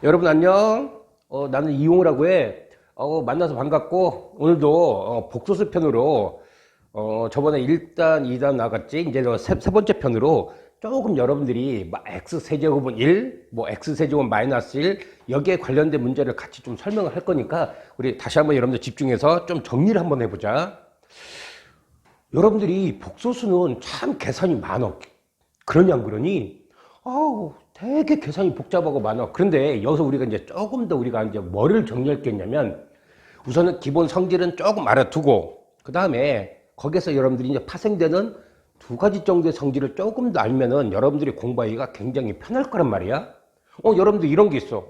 여러분 안녕. 나는 이용우라고 해. 만나서 반갑고 오늘도 복소수 편으로 저번에 1단, 2단 나갔지. 이제 세 번째 편으로 조금 여러분들이 막 x 세제곱은 1, 뭐 x 세제곱은 마이너스 1 여기에 관련된 문제를 같이 좀 설명을 할 거니까 우리 다시 한번 여러분들 집중해서 좀 정리를 한번 해보자. 여러분들이 복소수는 참 계산이 많어. 그러냐 안 그러니? 아우 되게 계산이 복잡하고 많아. 그런데 여기서 우리가 이제 조금 더 우리가 이제 뭐를 정리할 게 있냐면 우선은 기본 성질은 조금 알아두고 그 다음에 거기서 여러분들이 이제 파생되는 두 가지 정도의 성질을 조금 더 알면은 여러분들이 공부하기가 굉장히 편할 거란 말이야. 여러분들 이런 게 있어.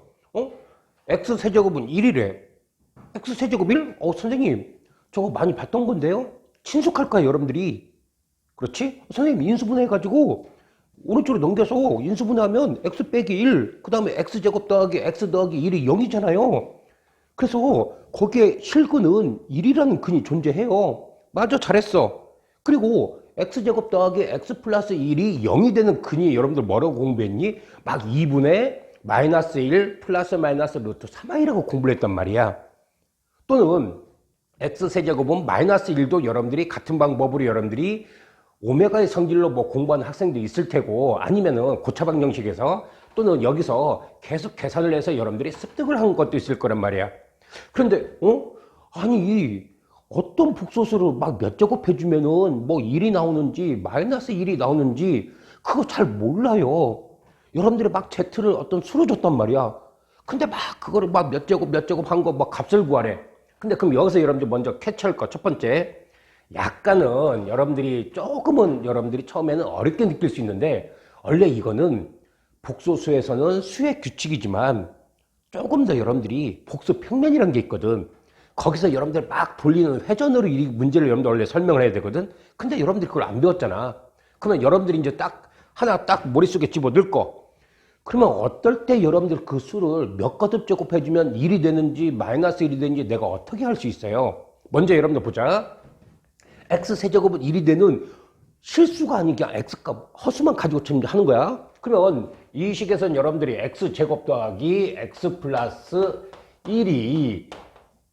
x 세제곱은 1이래. x 세제곱 1? 선생님 저거 많이 봤던 건데요. 친숙할까요 여러분들이? 그렇지? 선생님 인수분해해가지고 오른쪽으로 넘겨서 인수분해하면 x 빼기 1, 그 다음에 x제곱 더하기 x 더하기 1이 0이잖아요. 그래서 거기에 실근은 1이라는 근이 존재해요. 맞아, 잘했어. 그리고 x제곱 더하기 x 플러스 1이 0이 되는 근이 여러분들 뭐라고 공부했니? 막 2분의 마이너스 1 플러스 마이너스 루트 3i라고 공부를 했단 말이야. 또는 x세제곱은 마이너스 1도 여러분들이 같은 방법으로 여러분들이 오메가의 성질로 뭐 공부하는 학생도 있을 테고 아니면은 고차방 형식에서 또는 여기서 계속 계산을 해서 여러분들이 습득을 한 것도 있을 거란 말이야. 그런데 아니 어떤 복소수를 막 몇 제곱 해주면은 뭐 1이 나오는지 마이너스 1이 나오는지 그거 잘 몰라요. 여러분들이 막 Z를 어떤 수로 줬단 말이야. 근데 막 그거를 막 몇 제곱 한 거 막 값을 구하래. 근데 그럼 여기서 여러분들 먼저 캐치할 거 첫 번째, 약간은 여러분들이 조금은 여러분들이 처음에는 어렵게 느낄 수 있는데 원래 이거는 복소수에서는 수의 규칙이지만 조금 더 여러분들이 복수 평면이라는 게 있거든. 거기서 여러분들 막 돌리는 회전으로 이 문제를 여러분들 원래 설명을 해야 되거든. 근데 여러분들이 그걸 안 배웠잖아. 그러면 여러분들이 이제 딱 하나 딱 머릿속에 집어넣을 거. 그러면 어떨 때 여러분들 그 수를 몇 거듭 제곱해주면 1이 되는지 마이너스 1이 되는지 내가 어떻게 할 수 있어요? 먼저 여러분들 보자. x세제곱은 1이 되는 실수가 아닌 그냥 x값 허수만 가지고 하는 거야. 그러면 이 식에서는 여러분들이 x제곱 더하기 x 플러스 1이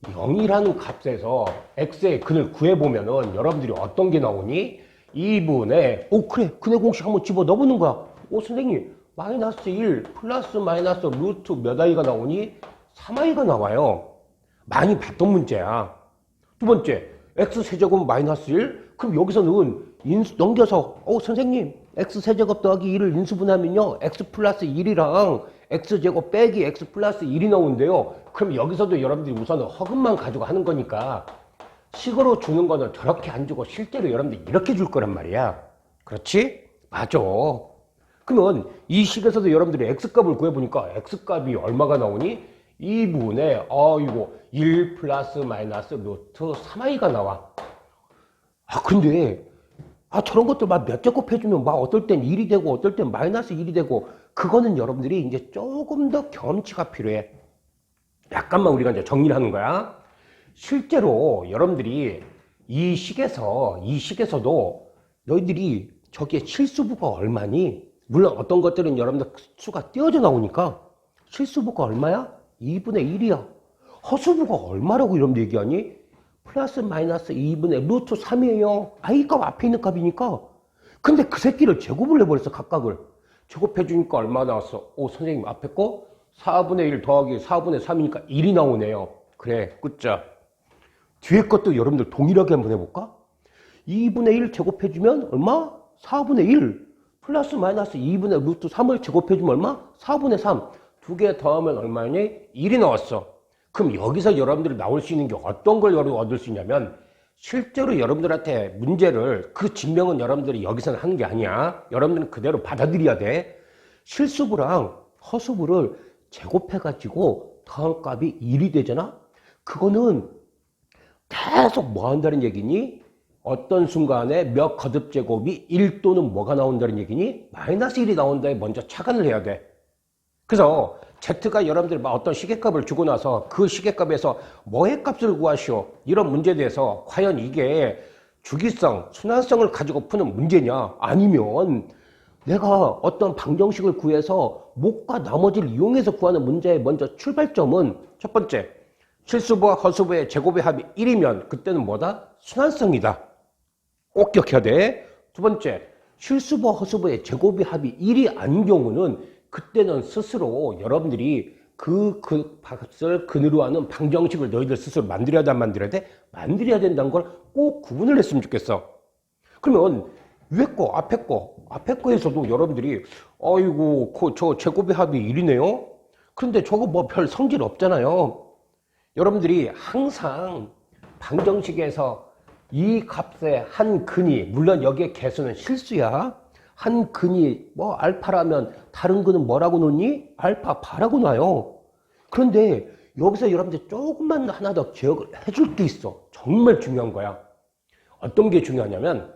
0이라는 값에서 x의 근을 구해보면은 여러분들이 어떤 게 나오니? 2분의 그래 근의 공식 한번 집어 넣어보는 거야. 선생님 마이너스 1 플러스 마이너스 루트 몇 i가 나오니? 3i가 나와요. 많이 봤던 문제야. 두 번째 x세제곱 마이너스 1? 그럼 여기서는 넘겨서 선생님 x세제곱 더하기 1을 인수분하면요 x 플러스 1이랑 x제곱 빼기 x 플러스 1이 나오는데요. 그럼 여기서도 여러분들이 우선은 허근만 가지고 하는 거니까 식으로 주는 거는 저렇게 안 주고 실제로 여러분들이 이렇게 줄 거란 말이야. 그렇지? 맞아. 그러면 이 식에서도 여러분들이 x값을 구해보니까 x값이 얼마가 나오니? 2분의 이거 1 플러스 마이너스 루트 3i가 나와. 근데 저런 것들 막 몇 제곱 해주면 막 어떨 땐 1이 되고 어떨 땐 마이너스 1이 되고 그거는 여러분들이 이제 조금 더 경험치가 필요해. 약간만 우리가 이제 정리를 하는 거야. 실제로 여러분들이 이 식에서도 너희들이 저기에 실수부가 얼마니? 물론 어떤 것들은 여러분들 수가 띄어져 나오니까 실수부가 얼마야? 2분의 1이야. 허수부가 얼마라고 여러분들 얘기하니? 플러스 마이너스 2분의 루트 3이에요. i값 앞에 있는 값이니까. 근데 그 새끼를 제곱을 해버렸어, 각각을. 제곱해주니까 얼마 나왔어? 선생님 앞에 거 4분의 1 더하기 4분의 3이니까 1이 나오네요. 그래, 끝자. 뒤에 것도 여러분들 동일하게 한번 해볼까? 2분의 1 제곱해주면 얼마? 4분의 1 플러스 마이너스 2분의 루트 3을 제곱해주면 얼마? 4분의 3 두 개 더하면 얼마니? 1이 나왔어. 그럼 여기서 여러분들이 나올 수 있는 게 어떤 걸 얻을 수 있냐면 실제로 여러분들한테 문제를 그 증명은 여러분들이 여기서는 하는 게 아니야. 여러분들은 그대로 받아들여야 돼. 실수부랑 허수부를 제곱해가지고 더한 값이 1이 되잖아? 그거는 계속 뭐 한다는 얘기니? 어떤 순간에 몇 거듭 제곱이 1 또는 뭐가 나온다는 얘기니? 마이너스 1이 나온다에 먼저 착안을 해야 돼. 그래서 Z가 여러분들이 막 어떤 시계값을 주고 나서 그 시계값에서 뭐의 값을 구하시오? 이런 문제에 대해서 과연 이게 주기성, 순환성을 가지고 푸는 문제냐? 아니면 내가 어떤 방정식을 구해서 목과 나머지를 이용해서 구하는 문제의 먼저 출발점은 첫 번째, 실수부와 허수부의 제곱의 합이 1이면 그때는 뭐다? 순환성이다. 꼭 기억해야 돼. 두 번째, 실수부와 허수부의 제곱의 합이 1이 아닌 경우는 그때는 스스로 여러분들이 그 값을 근으로 하는 방정식을 너희들 스스로 만들어야 돼, 안 만들어야 돼? 만들어야 된다는 걸 꼭 구분을 했으면 좋겠어. 그러면 위에 거, 앞에 거에서도 여러분들이 아이고, 저 제곱의 합이 1이네요? 그런데 저거 뭐 별 성질 없잖아요. 여러분들이 항상 방정식에서 이 값의 한 근이, 물론 여기에 개수는 실수야. 한 근이 뭐 알파라면 다른 근은 뭐라고 놓니? 알파 바라고 놔요. 그런데 여기서 여러분들 조금만 하나 더 기억을 해줄 게 있어. 정말 중요한 거야. 어떤 게 중요하냐면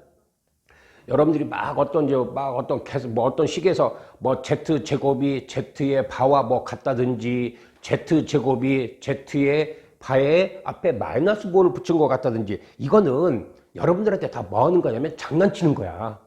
여러분들이 막 어떤 식에서 뭐 z 제곱이 z의 바와 뭐 같다든지 z 제곱이 z의 바에 앞에 마이너스 5를 붙인 것 같다든지 이거는 여러분들한테 다 뭐 하는 거냐면 장난치는 거야.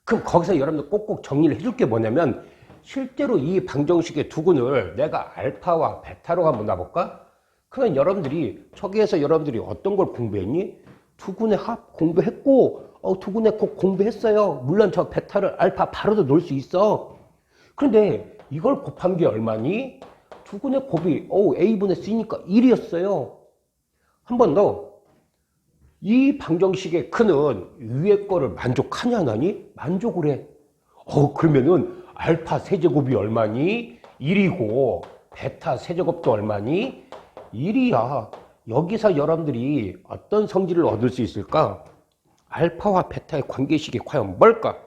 그럼 거기서 여러분들 꼭꼭 정리를 해줄 게 뭐냐면 실제로 이 방정식의 두 근을 내가 알파와 베타로 한번 놔볼까? 그러면 여러분들이 저기에서 여러분들이 어떤 걸 공부했니? 두 근의 합 공부했고 두 근의 곱 공부했어요. 물론 저 베타를 알파 바로도 놓을 수 있어. 그런데 이걸 곱한 게 얼마니? 두 근의 곱이 a분의 c니까 1이었어요. 한 번 더. 이 방정식의 근은 위에 거를 만족하냐 안 하니? 만족을 해. 그러면은 알파 세제곱이 얼마니? 1이고 베타 세제곱도 얼마니? 1이야. 여기서 여러분들이 어떤 성질을 얻을 수 있을까? 알파와 베타의 관계식이 과연 뭘까?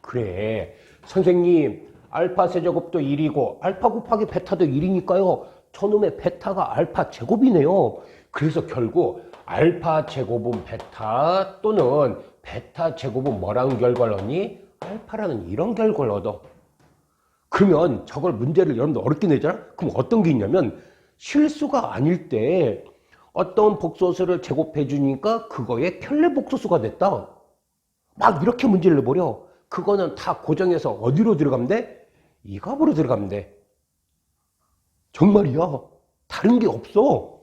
그래, 선생님 알파 세제곱도 1이고 알파 곱하기 베타도 1이니까요 저놈의 베타가 알파 제곱이네요. 그래서 결국 알파 제곱은 베타 또는 베타 제곱은 뭐라는 결과를 얻니? 알파라는 이런 결과를 얻어. 그러면 저걸 문제를 여러분들 어렵게 내잖아? 그럼 어떤 게 있냐면 실수가 아닐 때 어떤 복소수를 제곱해 주니까 그거의 편례 복소수가 됐다. 막 이렇게 문제를 내버려. 그거는 다 고정해서 어디로 들어가면 돼? 이 값으로 들어가면 돼. 정말이야. 다른 게 없어.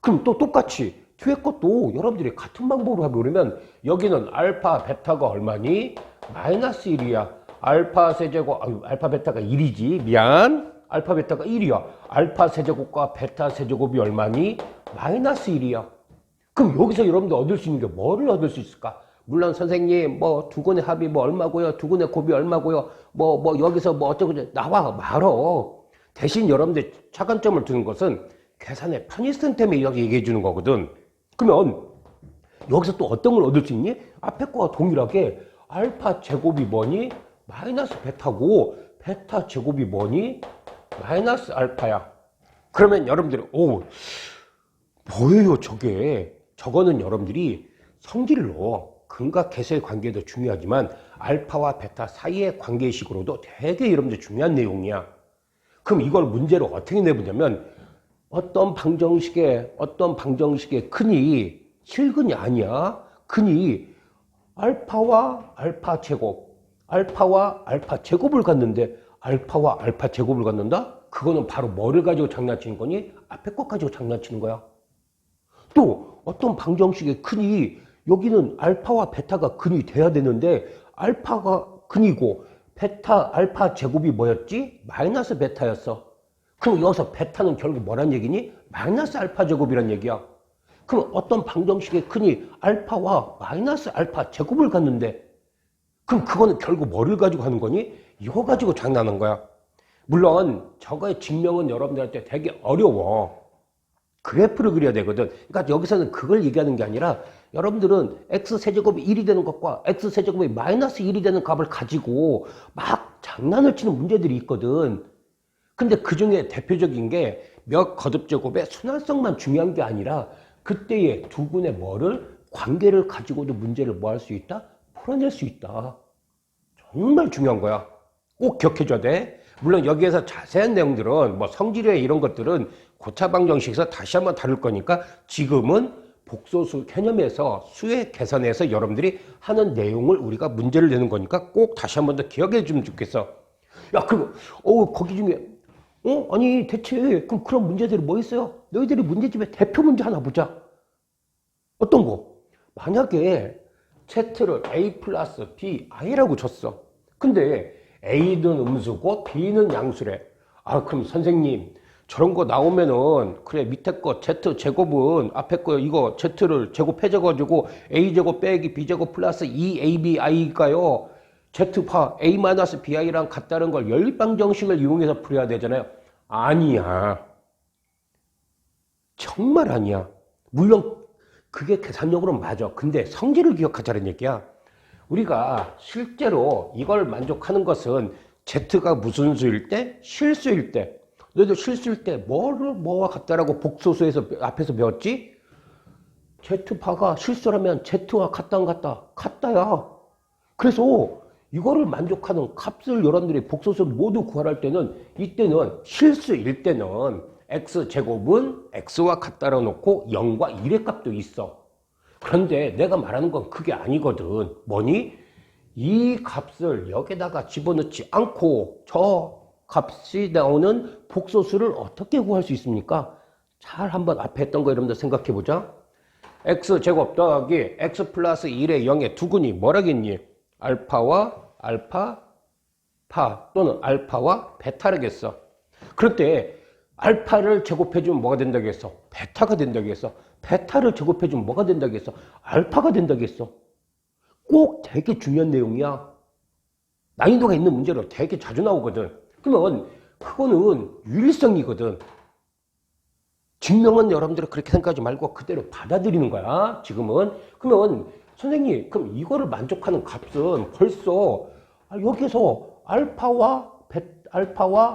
그럼 또 똑같이 뒤에 것도 여러분들이 같은 방법으로 해보려면 여기는 알파 베타가 얼마니? 마이너스 1이야. 알파 세제곱, 알파 베타가 1이지. 미안. 알파 베타가 1이야. 알파 세제곱과 베타 세제곱이 얼마니? 마이너스 1이야. 그럼 여기서 여러분들 얻을 수 있는 게 뭐를 얻을 수 있을까? 물론 선생님 뭐 두 근의 합이 뭐 얼마고요? 두 근의 곱이 얼마고요? 뭐 여기서 뭐 어쩌고 나와 말어. 대신 여러분들 차관점을 두는 것은 계산의 편의성 때문에 이렇게 얘기해 주는 거거든. 그러면 여기서 또 어떤 걸 얻을 수 있니? 앞에 거와 동일하게 알파 제곱이 뭐니? 마이너스 베타고 베타 제곱이 뭐니? 마이너스 알파야. 그러면 여러분들이 뭐예요 저게? 저거는 여러분들이 성질로 근과 계수의 관계도 중요하지만 알파와 베타 사이의 관계식으로도 되게 여러분들 중요한 내용이야. 그럼 이걸 문제로 어떻게 내보냐면 어떤 방정식의 근이 실근이 아니야. 근이 알파와 알파 제곱, 알파와 알파 제곱을 갖는데 알파와 알파 제곱을 갖는다? 그거는 바로 뭐를 가지고 장난치는 거니? 앞에 것 가지고 장난치는 거야. 또 어떤 방정식의 근이 여기는 알파와 베타가 근이 돼야 되는데 알파가 근이고 베타 알파 제곱이 뭐였지? 마이너스 베타였어. 그럼 여기서 베타는 결국 뭐란 얘기니? 마이너스 알파 제곱이란 얘기야. 그럼 어떤 방정식의 근이 알파와 마이너스 알파 제곱을 갖는데 그럼 그거는 결국 뭐를 가지고 하는 거니? 이거 가지고 장난하는 거야. 물론 저거의 증명은 여러분들한테 되게 어려워. 그래프를 그려야 되거든. 그러니까 여기서는 그걸 얘기하는 게 아니라 여러분들은 x세제곱이 1이 되는 것과 x세제곱이 마이너스 1이 되는 값을 가지고 막 장난을 치는 문제들이 있거든. 근데 그 중에 대표적인 게 몇 거듭제곱의 순환성만 중요한 게 아니라 그때의 두 근의 뭐를 관계를 가지고도 문제를 뭐 할 수 있다? 풀어낼 수 있다. 정말 중요한 거야. 꼭 기억해줘야 돼. 물론 여기에서 자세한 내용들은 뭐 성질의 이런 것들은 고차 방정식에서 다시 한번 다룰 거니까 지금은 복소수 개념에서 수의 계산에서 여러분들이 하는 내용을 우리가 문제를 내는 거니까 꼭 다시 한 번 더 기억해 주면 좋겠어. 야, 그리고, 거기 중에, 아니, 대체, 그런 문제들이 뭐 있어요? 너희들이 문제집에 대표 문제 하나 보자. 어떤 거? 만약에 Z를 A 플러스 B, I라고 줬어. 근데 A는 음수고 B는 양수래. 그럼 선생님, 저런 거 나오면은, 그래, 밑에 거 Z 제곱은 앞에 거 이거 Z를 제곱해줘가지고 A제곱 빼기 B제곱 플러스 2ABI가요. Z파 A 마이너스 BI랑 같다는 걸 연립방정식을 이용해서 풀어야 되잖아요. 아니야. 정말 아니야. 물론 그게 계산적으로는 맞아. 근데 성질을 기억하자는 얘기야. 우리가 실제로 이걸 만족하는 것은 Z가 무슨 수일 때? 실수일 때. 너희들 실수일 때 뭐와 같다라고 복소수에서 앞에서 배웠지? Z파가 실수라면 Z와 같다 안 같다? 같다야. 그래서 이거를 만족하는 값을 여러분들이 복소수 모두 구할 때는 이때는 실수일 때는 x제곱은 x와 같다라 놓고 0과 1의 값도 있어. 그런데 내가 말하는 건 그게 아니거든. 뭐니? 이 값을 여기다가 집어넣지 않고 저 값이 나오는 복소수를 어떻게 구할 수 있습니까? 잘 한번 앞에 했던 거 여러분들 생각해 보자. x제곱 더하기 x 플러스 1의 0의 두근이 뭐라겠니? 알파와 알파 파 또는 알파와 베타라겠어. 그럴 때 알파를 제곱해주면 뭐가 된다고 했어? 베타가 된다고 했어. 베타를 제곱해주면 뭐가 된다고 했어? 알파가 된다고 했어. 꼭 되게 중요한 내용이야. 난이도가 있는 문제로 되게 자주 나오거든. 그러면 그거는 유일성이거든. 증명은 여러분들이 그렇게 생각하지 말고 그대로 받아들이는 거야. 지금은. 그러면 선생님, 그럼 이거를 만족하는 값은 벌써 여기서 알파와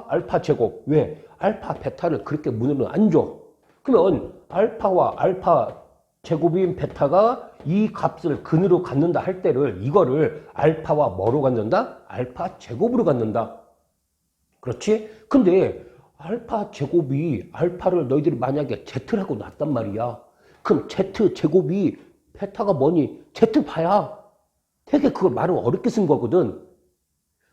알파 제곱. 왜? 알파 베타를 그렇게 문으로 안 줘. 그러면 알파와 알파 제곱인 베타가 이 값을 근으로 갖는다 할 때를 이거를 알파와 뭐로 갖는다? 알파 제곱으로 갖는다. 그렇지? 근데 알파 제곱이 알파를 너희들이 만약에 Z라고 놨단 말이야. 그럼 Z 제곱이 베타가 뭐니? Z파야. 되게 그걸 말을 어렵게 쓴 거거든.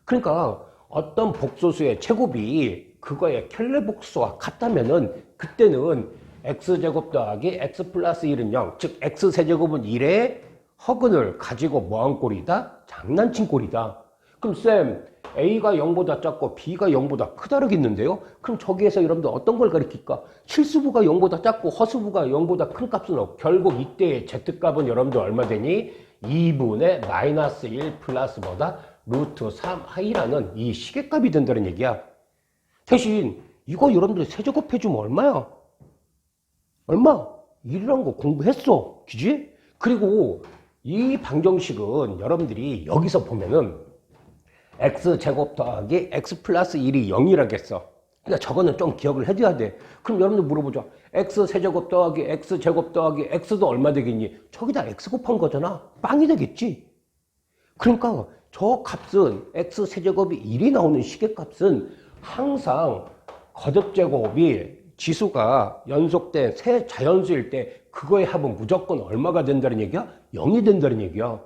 그러니까 어떤 복소수의 제곱이 그거의 켈레복수와 같다면은 그때는 x제곱 더하기 x 플러스 1은 0, 즉 x세제곱은 1의 허근을 가지고 뭐한 꼴이다? 장난친 꼴이다. 그럼 쌤, a가 0보다 작고 b가 0보다 크다르겠는데요? 그럼 저기에서 여러분들 어떤 걸 가리킬까? 실수부가 0보다 작고 허수부가 0보다 큰 값은 결국 이때의 z값은 여러분들 얼마 되니? 2분의 마이너스 1 플러스 뭐다? 루트 3i라는 이 시계값이 된다는 얘기야. 대신 이거 여러분들이 세제곱해주면 얼마야? 얼마? 1이라는 거 공부했어. 그지? 그리고 이 방정식은 여러분들이 여기서 보면은 x제곱 더하기 x 플러스 1이 0이라겠어. 그러니까 저거는 좀 기억을 해줘야 돼. 그럼 여러분들 물어보죠. x세제곱 더하기 x제곱 더하기 x도 얼마 되겠니? 저기다 x 곱한 거잖아. 빵이 되겠지? 그러니까 저 값은 x세제곱이 1이 나오는 시계값은 항상 거듭제곱이 지수가 연속된 세 자연수일 때 그거의 합은 무조건 얼마가 된다는 얘기야? 0이 된다는 얘기야.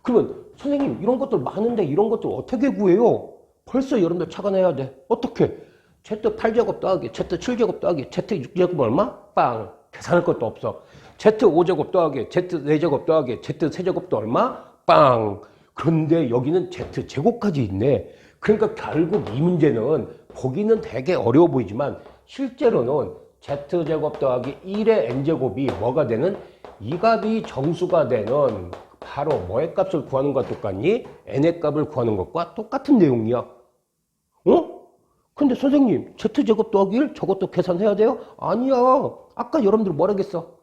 그러면 선생님 이런 것들 많은데 이런 것들 어떻게 구해요? 벌써 여러분들 착안해야 돼. 어떻게? Z8제곱 더하기 Z7제곱 더하기 Z6제곱 얼마? 빵. 계산할 것도 없어. Z5제곱 더하기 Z4제곱 더하기 Z3제곱도 얼마? 빵. 그런데 여기는 Z제곱까지 있네. 그러니까 결국 이 문제는 보기는 되게 어려워 보이지만 실제로는 Z제곱 더하기 1의 N제곱이 뭐가 되는? 이 값이 정수가 되는 바로 뭐의 값을 구하는 것과 똑같니? N의 값을 구하는 것과 똑같은 내용이야. 어? 근데 선생님 Z제곱 더하기 1 저것도 계산해야 돼요? 아니야. 아까 여러분들 뭐라겠어?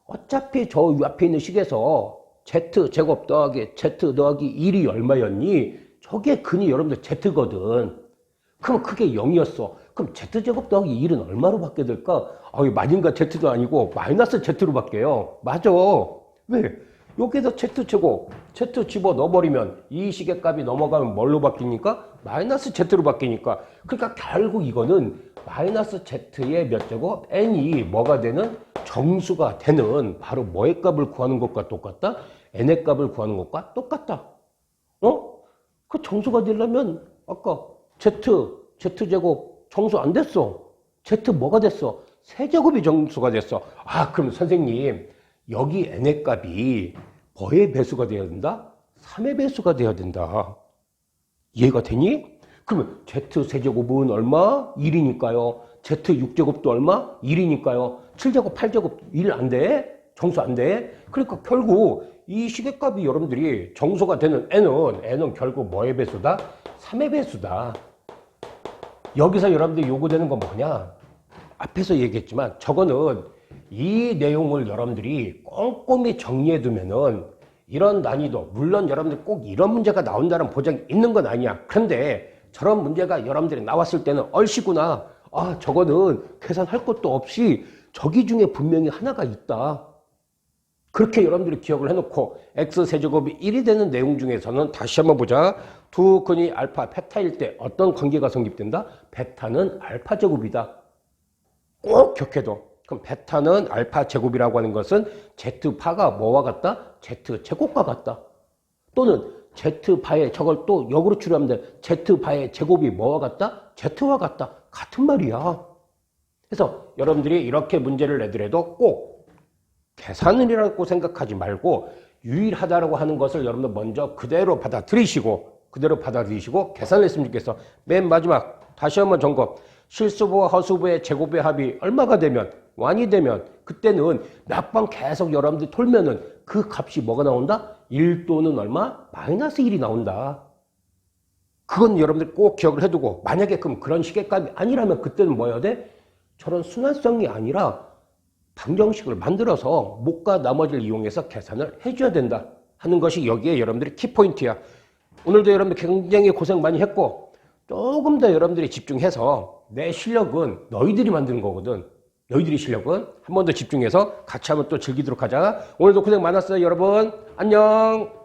어차피 저 앞에 있는 식에서 Z제곱 더하기 Z 더하기 1이 얼마였니? 저게 근이 여러분들 Z거든. 그럼 그게 0이었어. 그럼 Z제곱 더하기 1은 얼마로 받게 될까? 마진과 Z도 아니고 마이너스 Z로 바뀌어요. 맞아. 왜? 여기서 Z제곱, Z 집어 넣어버리면 이 식의 값이 넘어가면 뭘로 바뀌니까? 마이너스 Z로 바뀌니까. 그러니까 결국 이거는 마이너스 z의 몇 제곱 n이 뭐가 되는 정수가 되는 바로 뭐의 값을 구하는 것과 똑같다? n의 값을 구하는 것과 똑같다. 그 정수가 되려면 아까 z제곱 정수 안 됐어. z 뭐가 됐어? 세제곱이 정수가 됐어. 아, 그럼 선생님 여기 n의 값이 뭐의 배수가 되어야 된다? 3의 배수가 되어야 된다. 이해가 되니? 그러면 z4제곱은 얼마? 1이니까요. z6제곱도 얼마? 1이니까요. 7제곱, 8제곱 1 안 돼? 정수 안 돼? 그러니까 결국 이 시계값이 여러분들이 정수가 되는 n은 결국 뭐의 배수다? 3의 배수다. 여기서 여러분들이 요구되는 건 뭐냐? 앞에서 얘기했지만 저거는 이 내용을 여러분들이 꼼꼼히 정리해 두면은 이런 난이도, 물론 여러분들 꼭 이런 문제가 나온다는 보장이 있는 건 아니야. 그런데 저런 문제가 여러분들이 나왔을 때는 얼씨구나. 아, 저거는 계산할 것도 없이 저기 중에 분명히 하나가 있다. 그렇게 여러분들이 기억을 해놓고 x세제곱이 1이 되는 내용 중에서는 다시 한번 보자. 두 근이 알파, 베타일 때 어떤 관계가 성립된다? 베타는 알파 제곱이다. 꼭 기억해둬. 그럼 베타는 알파 제곱이라고 하는 것은 z파가 뭐와 같다? z제곱과 같다. 또는 z파의 저걸 또 역으로 추리하면 돼. z파의 제곱이 뭐와 같다? z와 같다. 같은 말이야. 그래서 여러분들이 이렇게 문제를 내더라도 꼭 계산을이라고 생각하지 말고 유일하다라고 하는 것을 여러분들 먼저 그대로 받아들이시고 계산을 했으면 좋겠어. 맨 마지막 다시 한번 점검. 실수부와 허수부의 제곱의 합이 얼마가 되면, 완이 되면 그때는 몇 번 계속 여러분들이 돌면은 그 값이 뭐가 나온다? 1 또는 얼마? 마이너스 1이 나온다. 그건 여러분들 꼭 기억을 해두고, 만약에 그럼 그런 식의 값이 아니라면 그때는 뭐 해야 돼? 저런 순환성이 아니라 방정식을 만들어서 목과 나머지를 이용해서 계산을 해줘야 된다 하는 것이 여기에 여러분들의 키포인트야. 오늘도 여러분들 굉장히 고생 많이 했고 조금 더 여러분들이 집중해서 내 실력은 너희들이 만드는 거거든. 너희들이 실력은 한 번 더 집중해서 같이 한번 또 즐기도록 하자. 오늘도 고생 많았어요, 여러분. 안녕.